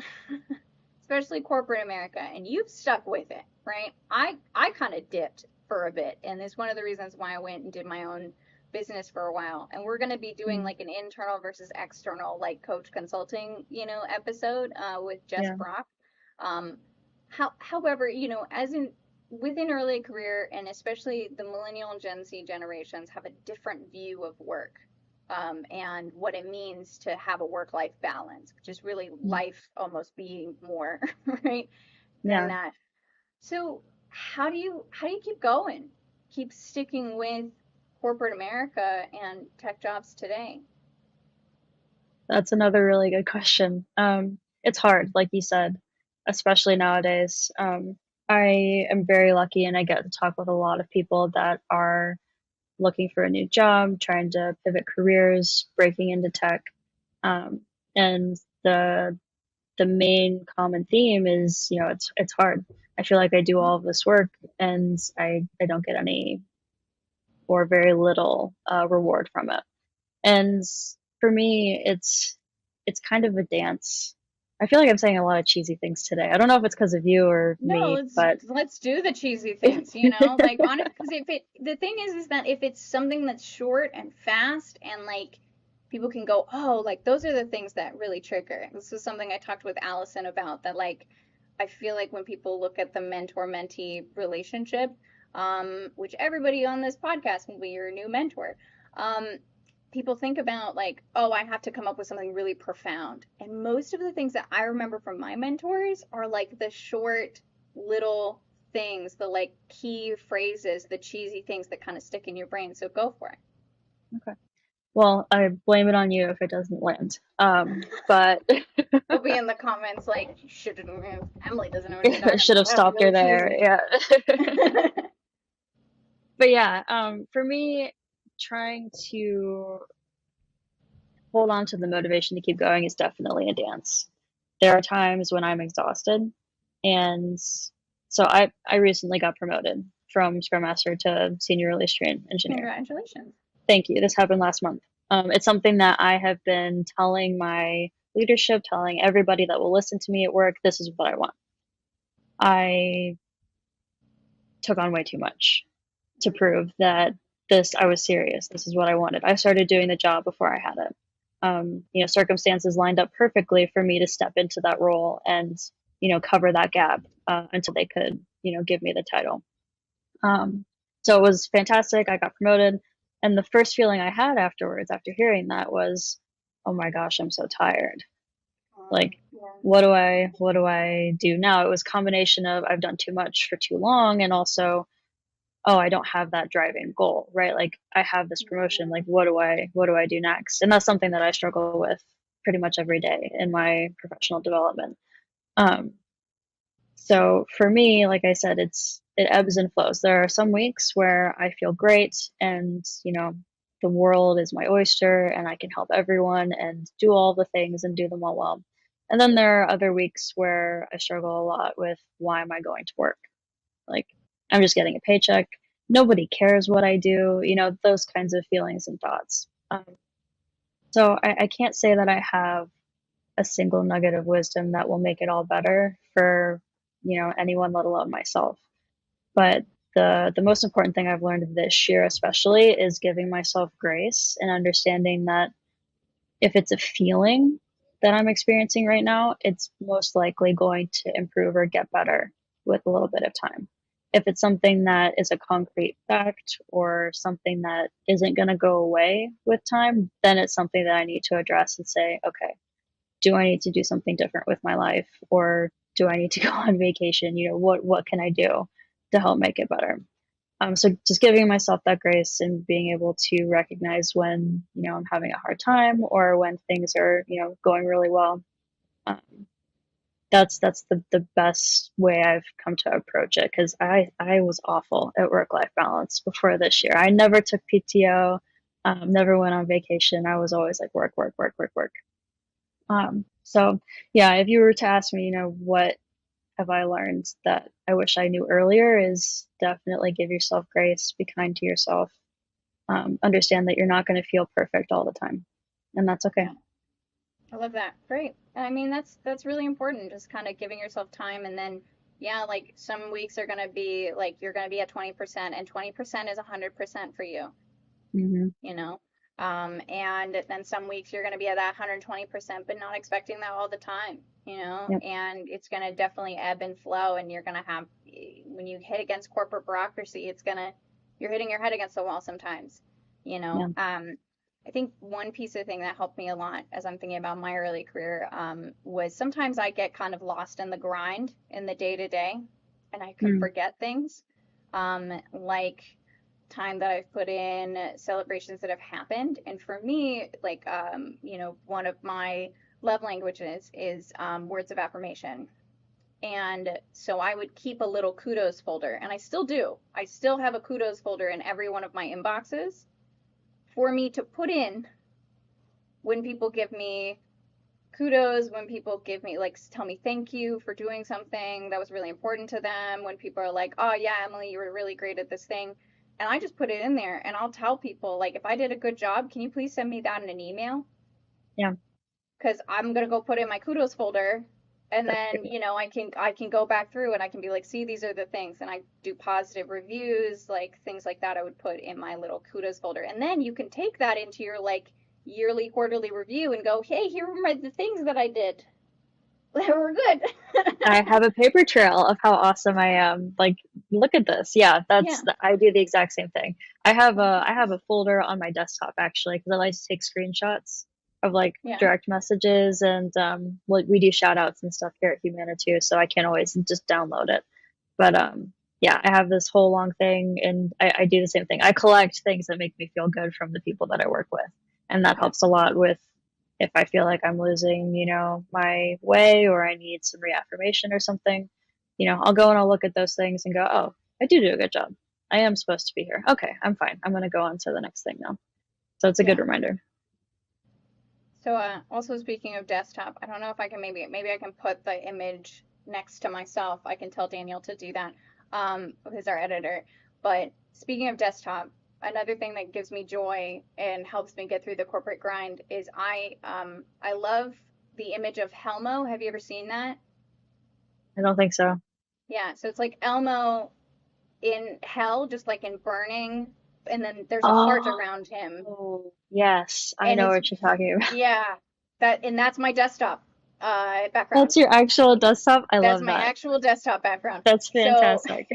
Speaker 3: especially corporate America, and you've stuck with it, right? I kind of dipped for a bit, and it's one of the reasons why I went and did my own business for a while. And we're going to be doing
Speaker 2: Mm,
Speaker 3: like an internal versus external like coach consulting, episode with Jess
Speaker 2: yeah.
Speaker 3: Brock. Um, however, as in within early career and especially the millennial and Gen Z generations have a different view of work, and what it means to have a work-life balance, which is really
Speaker 2: Mm,
Speaker 3: life almost being more, right, than
Speaker 2: yeah.
Speaker 3: that. So how do you keep going? Keep sticking with corporate America and tech jobs today?
Speaker 2: That's another really good question. It's hard, like you said, especially nowadays. I am very lucky and I get to talk with a lot of people that are looking for a new job, trying to pivot careers, breaking into tech. Um, and the main common theme is, it's hard. I feel like I do all of this work and I don't get any or very little reward from it. And for me, it's kind of a dance. I feel like I'm saying a lot of cheesy things today. I don't know if it's because of you or
Speaker 3: No,
Speaker 2: me,
Speaker 3: let's
Speaker 2: but
Speaker 3: let's do the cheesy things, like on it, because if it the thing is that if it's something that's short and fast and like people can go, oh, like those are the things that really trigger. This is something I talked with Allison about, that like I feel like when people look at the mentor-mentee relationship, which everybody on this podcast will be your new mentor, um, people think about like, oh, I have to come up with something really profound. And most of the things that I remember from my mentors are like the short little things, the like key phrases, the cheesy things that kind of stick in your brain. So go for
Speaker 2: okay. Well, I blame it on you if it doesn't land. But
Speaker 3: it. They'll be in the comments like, you should have moved. Emily doesn't know what she's
Speaker 2: I
Speaker 3: talking
Speaker 2: should
Speaker 3: about.
Speaker 2: have
Speaker 3: That was
Speaker 2: stopped her
Speaker 3: really
Speaker 2: there.
Speaker 3: cheesy.
Speaker 2: Yeah. But yeah, for me, trying to hold on to the motivation to keep going is definitely a dance. There are times when I'm exhausted, and so I recently got promoted from Scrum Master to Senior Release Train Engineer.
Speaker 3: Congratulations.
Speaker 2: Thank you. This happened last month. It's something that I have been telling my leadership, telling everybody that will listen to me at work, this is what I want. I took on way too much to prove that I was serious. This is what I wanted. I started doing the job before I had it. Circumstances lined up perfectly for me to step into that role and, cover that gap until they could, give me the title. So it was fantastic. I got promoted. And the first feeling I had afterwards, after hearing that, was, oh my gosh, I'm so tired. Like,
Speaker 3: Yeah.
Speaker 2: what do I do now? It was a combination of I've done too much for too long, and also, oh, I don't have that driving goal, right? Like, I have this promotion. Like, what do I do next? And that's something that I struggle with pretty much every day in my professional development. So for me, like I said, it ebbs and flows. There are some weeks where I feel great and, the world is my oyster and I can help everyone and do all the things and do them all well. And then there are other weeks where I struggle a lot with, why am I going to work? Like, I'm just getting a paycheck. Nobody cares what I do, those kinds of feelings and thoughts. So I can't say that I have a single nugget of wisdom that will make it all better for, anyone, let alone myself. But the most important thing I've learned this year especially is giving myself grace and understanding that if it's a feeling that I'm experiencing right now, it's most likely going to improve or get better with a little bit of time. If it's something that is a concrete fact or something that isn't going to go away with time, then it's something that I need to address and say, okay, do I need to do something different with my life, or do I need to go on vacation? What can I do to help make it better? So just giving myself that grace and being able to recognize when, I'm having a hard time or when things are, going really well. Um, that's the best way I've come to approach it, because I was awful at work-life balance before this year. I never took PTO, never went on vacation. I was always like work, work, work, work, work. So yeah, if you were to ask me, what have I learned that I wish I knew earlier, is definitely give yourself grace, be kind to yourself, understand that you're not going to feel perfect all the time, and that's okay.
Speaker 3: I love that. Great. I mean, that's really important. Just kind of giving yourself time, and then yeah, like some weeks are gonna be like you're gonna be at 20%, and 20% is 100% for you.
Speaker 2: Mm-hmm.
Speaker 3: You know. And then some weeks you're going to be at that 120%, but not expecting that all the time,
Speaker 2: Yep.
Speaker 3: and it's going to definitely ebb and flow. And you're going to have, when you hit against corporate bureaucracy, you're hitting your head against the wall sometimes,
Speaker 2: Yeah.
Speaker 3: I think one piece of thing that helped me a lot as I'm thinking about my early career was sometimes I get kind of lost in the grind in the day to day, and I could
Speaker 2: Mm.
Speaker 3: forget things, like time that I've put in, celebrations that have happened. And for me, like, one of my love languages is words of affirmation. And so I would keep a little kudos folder, and I still do. I still have a kudos folder in every one of my inboxes for me to put in when people give me kudos, when people give me, like, tell me thank you for doing something that was really important to them, when people are like, oh yeah, Emily, you were really great at this thing. And I just put it in there, and I'll tell people, like, if I did a good job, can you please send me that in an email?
Speaker 2: Yeah.
Speaker 3: Because I'm gonna go put it in my kudos folder, and
Speaker 2: That's
Speaker 3: then
Speaker 2: great.
Speaker 3: I can go back through and I can be like, see, these are the things, and I do positive reviews, like things like that I would put in my little kudos folder. And then you can take that into your like yearly, quarterly review and go, hey, here are the things that I did that were good.
Speaker 2: I have a paper trail of how awesome I am. Like, look at this. Yeah,
Speaker 3: Yeah.
Speaker 2: I do the exact same thing. I have a folder on my desktop actually, because I like to take screenshots of like
Speaker 3: Yeah.
Speaker 2: direct messages, and we do shout outs and stuff here at Humana too, so I can't always just download it. But yeah, I have this whole long thing, and I do the same thing. I collect things that make me feel good from the people that I work with, and that
Speaker 3: Yeah.
Speaker 2: helps a lot with if I feel like I'm losing, my way, or I need some reaffirmation or something. I'll go and I'll look at those things and go, oh, I do a good job. I am supposed to be here. Okay, I'm fine. I'm going to go on to the next thing now. So it's a good
Speaker 3: Yeah.
Speaker 2: reminder.
Speaker 3: So also speaking of desktop, I don't know if I can maybe I can put the image next to myself. I can tell Daniel to do that. who's our editor. But speaking of desktop, another thing that gives me joy and helps me get through the corporate grind is I love the image of Helmo. Have you ever seen that?
Speaker 2: I don't think so.
Speaker 3: Yeah, so it's like Elmo in hell, just like in burning, and then there's a heart around him,
Speaker 2: Oh, yes, I
Speaker 3: and
Speaker 2: know
Speaker 3: it's
Speaker 2: what you're talking about.
Speaker 3: yeah, that's my desktop background.
Speaker 2: That's your actual desktop? I
Speaker 3: That's
Speaker 2: love
Speaker 3: my
Speaker 2: that.
Speaker 3: actual desktop background.
Speaker 2: That's
Speaker 3: So
Speaker 2: fantastic.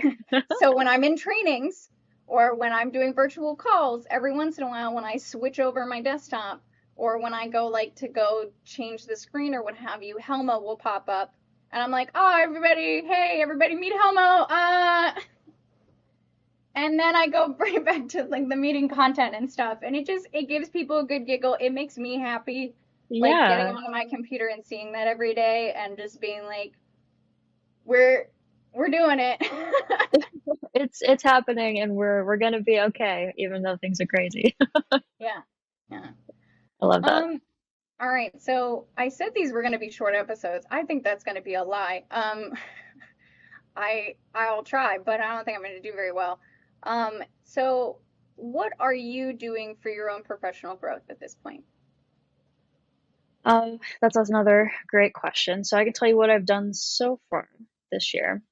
Speaker 3: so when I'm in trainings or when I'm doing virtual calls, every once in a while when I switch over my desktop or when I go like to go change the screen or what have you, Helmo will pop up. And I'm like, oh, everybody, hey, everybody meet Helmo. And then I go right back to like the meeting content and stuff. And it gives people a good giggle. It makes me happy, like getting
Speaker 2: Yeah,
Speaker 3: onto my computer and seeing that every day and just being like, we're we're doing it.
Speaker 2: it's happening and we're gonna be okay, even though things are crazy.
Speaker 3: Yeah. Yeah.
Speaker 2: I love that.
Speaker 3: Um, all right. So I said these were going to be short episodes. I think that's going to be a lie. I'll try, but I don't think I'm going to do very well. So what are you doing for your own professional growth at this point?
Speaker 2: That's another great question. So I can tell you what I've done so far this year.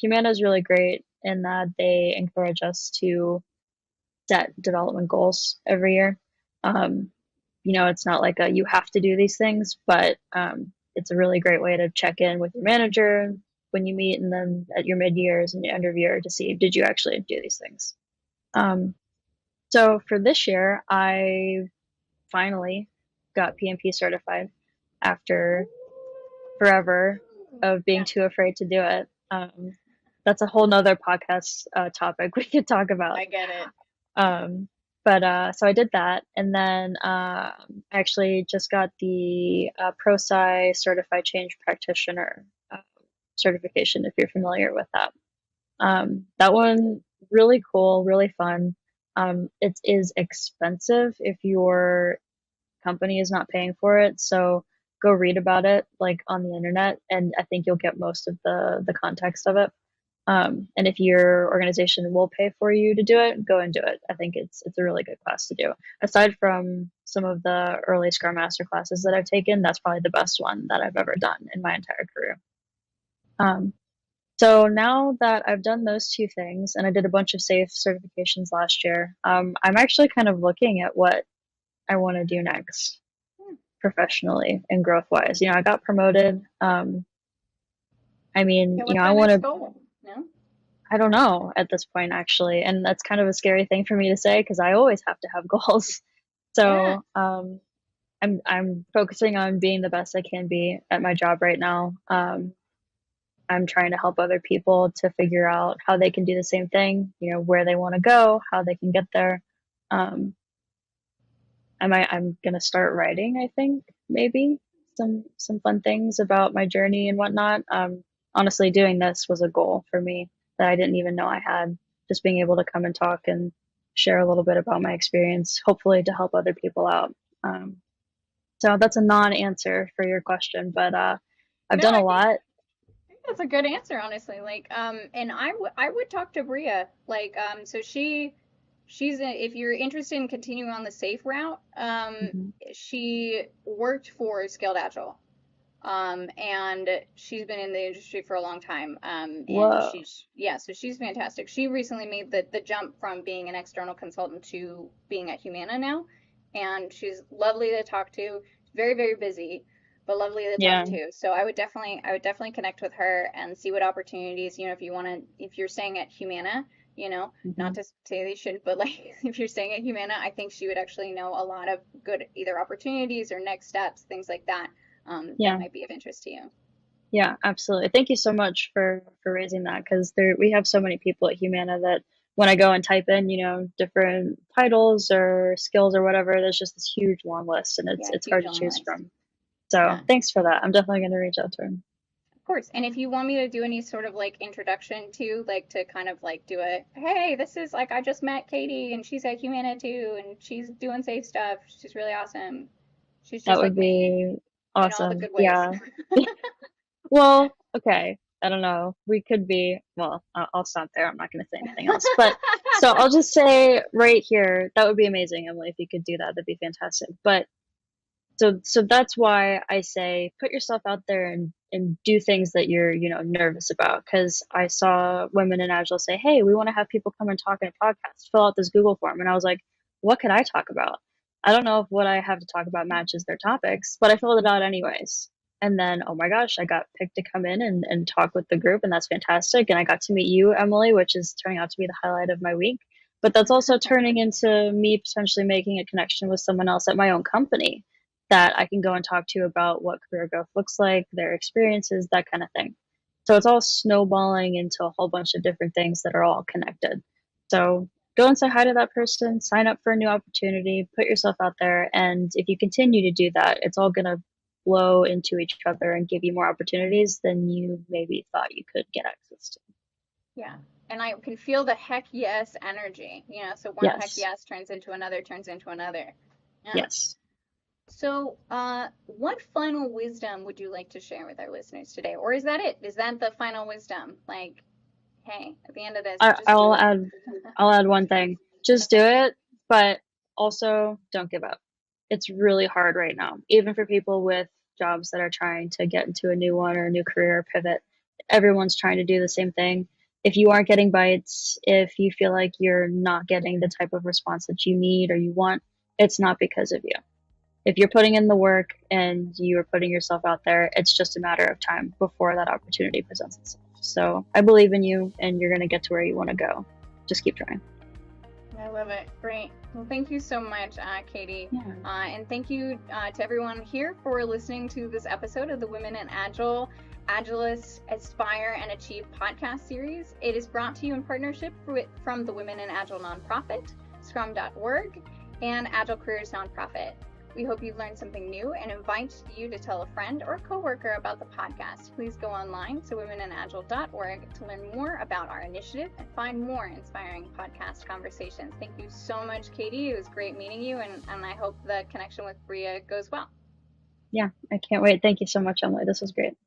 Speaker 2: Humana is really great in that they encourage us to set development goals every year. Um, it's not like a you have to do these things, but it's a really great way to check in with your manager when you meet, and then at your mid years and your end of year to see did you actually do these things. Um, so for this year, I finally got PMP certified after forever of being
Speaker 3: Yeah,
Speaker 2: too afraid to do it. That's a whole nother podcast topic we could talk about.
Speaker 3: I get it.
Speaker 2: Um, but so I did that, and then I actually just got the ProSci Certified Change Practitioner certification, if you're familiar with that. That one really cool, really fun. It is expensive if your company is not paying for it, so go read about it like on the internet, and I think you'll get most of the context of it. And if your organization will pay for you to do it, go and do it. I think it's a really good class to do. Aside from some of the early Scrum Master classes that I've taken, that's probably the best one that I've ever done in my entire career. Um, so now that I've done those two things, and I did a bunch of SAFe certifications last year, I'm actually kind of looking at what I want to do next professionally and growth wise. I got promoted. I mean,
Speaker 3: Okay, what's
Speaker 2: I
Speaker 3: that
Speaker 2: want
Speaker 3: next
Speaker 2: to
Speaker 3: goal? No?
Speaker 2: I don't know at this point actually, and that's kind of a scary thing for me to say because I always have to have goals.
Speaker 3: Yeah.
Speaker 2: So I'm focusing on being the best I can be at my job right now. I'm trying to help other people to figure out how they can do the same thing, where they want to go, how they can get there. Um, I'm gonna start writing, I think, maybe some fun things about my journey and whatnot. Honestly, doing this was a goal for me that I didn't even know I had. Just being able to come and talk and share a little bit about my experience, hopefully to help other people out. So that's a non-answer for your question, but I've
Speaker 3: No,
Speaker 2: done a
Speaker 3: I think
Speaker 2: lot.
Speaker 3: that's a good answer, honestly. Like, and I would talk to Bria. Like, so if you're interested in continuing on the SAFe route,
Speaker 2: Mhm.
Speaker 3: she worked for Scaled Agile. And she's been in the industry for a long time. And
Speaker 2: Whoa.
Speaker 3: yeah, so she's fantastic. She recently made the jump from being an external consultant to being at Humana now, and she's lovely to talk to. Very, very busy, but lovely to talk
Speaker 2: Yeah.
Speaker 3: to. So I would definitely connect with her and see what opportunities, if you're staying at Humana, not
Speaker 2: Hmm.
Speaker 3: to say they shouldn't, but like if you're staying at Humana, I think she would actually know a lot of good either opportunities or next steps, things like that that
Speaker 2: Yeah.
Speaker 3: might be of interest to you.
Speaker 2: Yeah, absolutely. Thank you so much for raising that because there we have so many people at Humana that when I go and type in, different titles or skills or whatever, there's just this huge long list and it's
Speaker 3: Yeah,
Speaker 2: it's
Speaker 3: huge
Speaker 2: hard to
Speaker 3: long
Speaker 2: choose
Speaker 3: list.
Speaker 2: from. So
Speaker 3: Yeah,
Speaker 2: thanks for that. I'm definitely going to reach out to him.
Speaker 3: of course. And if you want me to do any sort of like introduction to, like, to kind of like do a, hey, this is like, I just met Katie and she's at Humana too, and she's doing safe stuff. She's really awesome. She's
Speaker 2: That
Speaker 3: just
Speaker 2: would
Speaker 3: like me
Speaker 2: be
Speaker 3: in all the
Speaker 2: awesome.
Speaker 3: good ways.
Speaker 2: Yeah. Well, okay. I don't know. We could be, well, I'll stop there. I'm not going to say anything else. But so I'll just say right here, that would be amazing, Emily, if you could do that. That'd be fantastic. But so that's why I say put yourself out there and do things that you're, nervous about. Because I saw women in Agile say, "Hey, we want to have people come and talk in a podcast. Fill out this Google form." And I was like, "What could I talk about? I don't know if what I have to talk about matches their topics, but I filled it out anyways." And then, oh my gosh, I got picked to come in and talk with the group, and that's fantastic. And I got to meet you, Emily, which is turning out to be the highlight of my week. But that's also turning into me potentially making a connection with someone else at my own company that I can go and talk to about what career growth looks like, their experiences, that kind of thing. So it's all snowballing into a whole bunch of different things that are all connected. So go and say hi to that person, sign up for a new opportunity, put yourself out there. And if you continue to do that, it's all going to flow into each other and give you more opportunities than you maybe thought you could get access to.
Speaker 3: Yeah. And I can feel the heck yes energy, so one heck
Speaker 2: Yes.
Speaker 3: yes turns into another, turns into another. Yeah.
Speaker 2: Yes.
Speaker 3: So, what final wisdom would you like to share with our listeners today? Or is that it? Is that the final wisdom? Like, hey, at the end of this, just do
Speaker 2: I'll
Speaker 3: it.
Speaker 2: add one thing. Just do it, but also don't give up. It's really hard right now, even for people with jobs that are trying to get into a new one or a new career or pivot. Everyone's trying to do the same thing. If you aren't getting bites, if you feel like you're not getting the type of response that you need or you want, it's not because of you. If you're putting in the work and you are putting yourself out there, it's just a matter of time before that opportunity presents itself. So I believe in you and you're going to get to where you want to go. Just keep trying.
Speaker 3: I love it. Great. Well, thank you so much, Katie.
Speaker 2: Yeah.
Speaker 3: And thank you to everyone here for listening to this episode of the Women in Agile, Agilists, Aspire, and Achieve podcast series. It is brought to you in partnership from the Women in Agile nonprofit, scrum.org, and Agile Careers nonprofit. We hope you've learned something new and invite you to tell a friend or coworker about the podcast. Please go online to womeninagile.org to learn more about our initiative and find more inspiring podcast conversations. Thank you so much, Katie. It was great meeting you, and I hope the connection with Bria goes well.
Speaker 2: Yeah, I can't wait. Thank you so much, Emily. This was great.